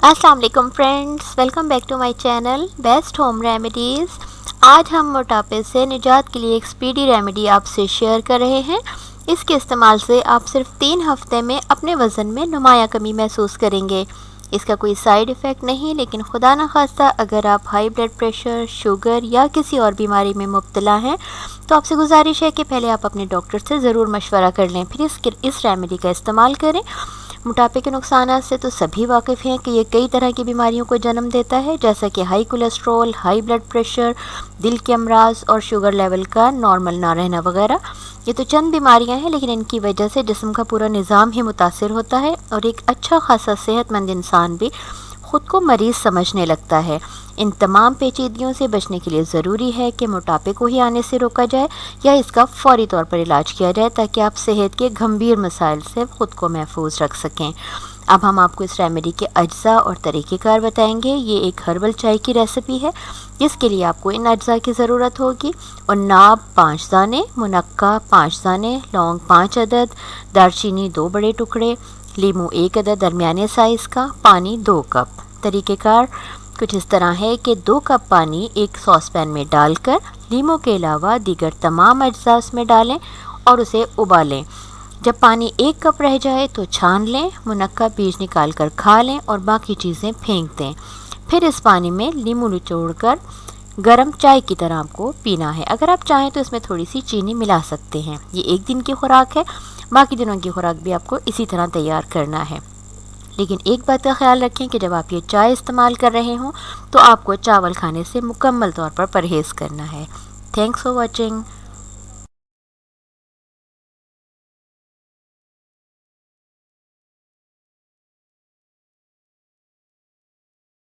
अस्सलाम वालेकुम friends, welcome back to my channel best home remedies. आज हम मोटापे से निजात के लिए एक स्पीडी रेमेडी आपसे शेयर कर रहे हैं। इसके इस्तेमाल से आप सिर्फ 3 हफ्ते में अपने वज़न में नुमाया कमी महसूस करेंगे। इसका कोई साइड इफ़ेक्ट नहीं, लेकिन खुदा न खास्ता अगर आप हाई ब्लड प्रेशर, शुगर या किसी और बीमारी में मुब्तला हैं तो आपसे गुजारिश है कि पहले आप अपने डॉक्टर से ज़रूर मशवरा कर लें, फिर इस रेमेडी का इस्तेमाल करें। मोटापे के नुकसान से तो सभी वाकिफ़ हैं कि ये कई तरह की बीमारियों को जन्म देता है, जैसा कि high cholesterol, high blood pressure, दिल के अमराज और शुगर लेवल का नॉर्मल ना रहना वगैरह। ये तो चंद बीमारियां हैं, लेकिन इनकी वजह से जिस्म का पूरा निज़ाम ही मुतासिर होता है और एक अच्छा खासा सेहतमंद इंसान भी ख़ुद को मरीज़ समझने लगता है। इन तमाम पेचीदगियों से बचने के लिए ज़रूरी है कि मोटापे को ही आने से रोका जाए या इसका फ़ौरी तौर पर इलाज किया जाए, ताकि आप सेहत के गंभीर मसाइल से ख़ुद को महफूज रख सकें। अब हम आपको इस रेमेडी के अज्जा और तरीक़ेकार बताएंगे। ये एक हर्बल चाय की रेसिपी है, जिसके लिए आपको इन अज्जा की ज़रूरत होगी। और नाब 5 दाने, मुनक्का 5 दाने, लौंग 5 अदद, दालचीनी 2 बड़े टुकड़े, लीमू 1 अदद दरमियाने साइज़ का, पानी 2 कप। तरीक़ेकार कुछ इस तरह है कि 2 कप पानी एक सॉस पैन में डालकर लीमू के अलावा दीगर तमाम अज्जा उसमें डालें और उसे उबालें। जब पानी 1 कप रह जाए तो छान लें, मुनक्का बीज निकाल कर खा लें और बाकी चीज़ें फेंक दें। फिर इस पानी में लीमू निचोड़कर गरम चाय की तरह आपको पीना है। अगर आप चाहें तो इसमें थोड़ी सी चीनी मिला सकते हैं। ये एक दिन की खुराक है, बाकी दिनों की खुराक भी आपको इसी तरह तैयार करना है। लेकिन एक बात का ख्याल रखें कि जब आप ये चाय इस्तेमाल कर रहे हों तो आपको चावल खाने से मुकम्मल तौर पर परहेज़ करना है। Thanks for watching.